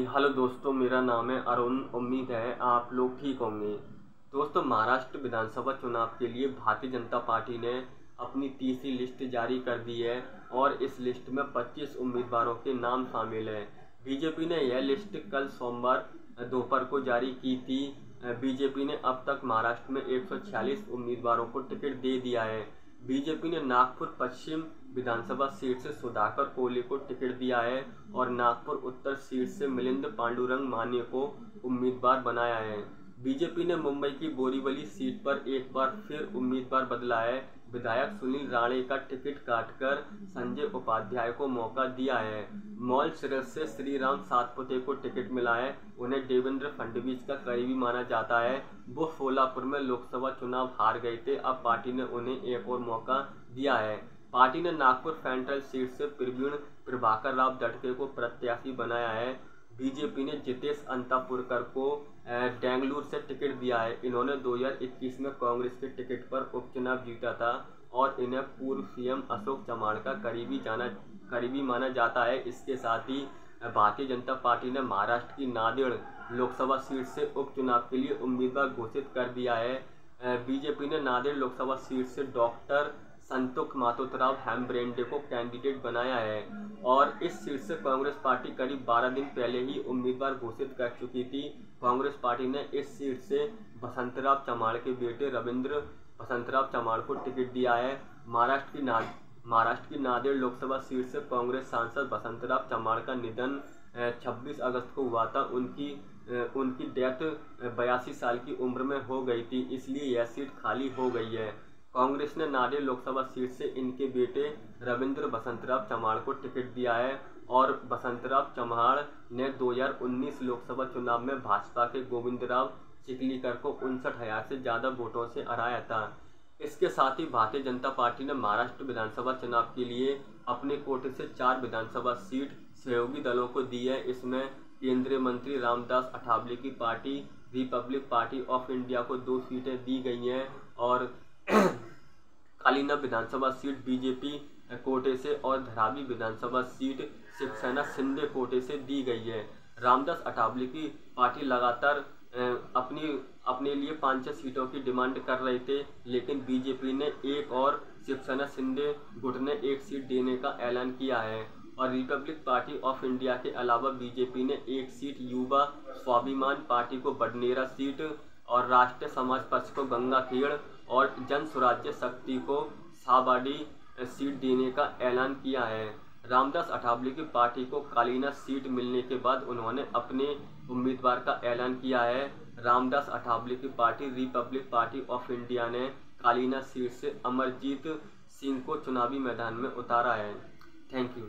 Hello दोस्तों, मेरा नाम है अरुण। उम्मीद है आप लोग ठीक होंगे। दोस्तों, महाराष्ट्र विधानसभा चुनाव के लिए भारतीय जनता पार्टी ने अपनी तीसरी लिस्ट जारी कर दी है और इस लिस्ट में 25 उम्मीदवारों के नाम शामिल हैं। बीजेपी ने यह लिस्ट कल सोमवार दोपहर को जारी की थी। बीजेपी ने अब तक महाराष्ट्र में 146 उम्मीदवारों को टिकट दे दिया है। बीजेपी ने नागपुर पश्चिम विधानसभा सीट से सुधाकर कोहली को टिकट दिया है और नागपुर उत्तर सीट से मिलिंद पांडुरंग माने को उम्मीदवार बनाया है। बीजेपी ने मुंबई की बोरीवली सीट पर एक बार फिर उम्मीदवार बदला है। विधायक सुनील राणे का टिकट काटकर संजय उपाध्याय को मौका दिया है। मौल सिरस से श्रीराम सातपुते को टिकट मिला है। उन्हें देवेंद्र फडणवीस का करीबी माना जाता है। वो सोलापुर में लोकसभा चुनाव हार गए थे। अब पार्टी ने उन्हें एक और मौका दिया है। पार्टी ने नागपुर सेंट्रल सीट से प्रवीण प्रभाकर राव दटके को प्रत्याशी बनाया है। बीजेपी ने जितेश अंतापुरकर को बेंगलुरु से टिकट दिया है। इन्होंने 2021 में कांग्रेस के टिकट पर उपचुनाव जीता था और इन्हें पूर्व सीएम अशोक चव्हाण का करीबी माना जाता है। इसके साथ ही भारतीय जनता पार्टी ने महाराष्ट्र की नांदेड़ लोकसभा सीट से उपचुनाव के लिए उम्मीदवार घोषित कर दिया है। बीजेपी ने नांदेड़ लोकसभा सीट से डॉक्टर संतोष मातोतराव हेम्ब्रेंडे को कैंडिडेट बनाया है और इस सीट से कांग्रेस पार्टी करीब 12 दिन पहले ही उम्मीदवार घोषित कर चुकी थी। कांग्रेस पार्टी ने इस सीट से बसंतराव चव्हाण के बेटे रविंद्र बसंतराव चव्हाण को टिकट दिया है। महाराष्ट्र की नांदेड़ लोकसभा सीट से कांग्रेस सांसद बसंतराव चव्हाण का निधन 26 अगस्त को हुआ था। उनकी डेथ 82 साल की उम्र में हो गई थी, इसलिए यह सीट खाली हो गई है। कांग्रेस ने नांदेड़ लोकसभा सीट से इनके बेटे रविंद्र बसंतराव चव्हाण को टिकट दिया है और बसंतराव चव्हाण ने 2019 लोकसभा चुनाव में भाजपा के गोविंदराव चिखलीकर को 59,000 से ज़्यादा वोटों से हराया था। इसके साथ ही भारतीय जनता पार्टी ने महाराष्ट्र विधानसभा चुनाव के लिए अपने कोटे से 4 विधानसभा सीट सहयोगी दलों को दी है। इसमें केंद्रीय मंत्री रामदास अठावले की party Republic party of India को 2 सीटें दी गई हैं और कालीना विधानसभा सीट बीजेपी कोटे से और धारावी विधानसभा सीट शिवसेना शिंदे कोटे से दी गई है। रामदास अठावले की पार्टी लगातार अपने लिए 5-6 सीटों की डिमांड कर रहे थे, लेकिन बीजेपी ने एक और शिवसेना शिंदे गुट ने 1 सीट देने का ऐलान किया है और रिपब्लिक पार्टी ऑफ इंडिया के अलावा बीजेपी ने 1 सीट युवा स्वाभिमान पार्टी को बडनेरा सीट और राष्ट्रीय समाज पक्ष को गंगाखेड़ और जन स्वराज्य शक्ति को साबाडी सीट देने का ऐलान किया है। रामदास अठावले की पार्टी को कालीना सीट मिलने के बाद उन्होंने अपने उम्मीदवार का ऐलान किया है। रामदास अठावले की party Republic party of India ने कालीना सीट से अमरजीत सिंह को चुनावी मैदान में उतारा है। Thank you.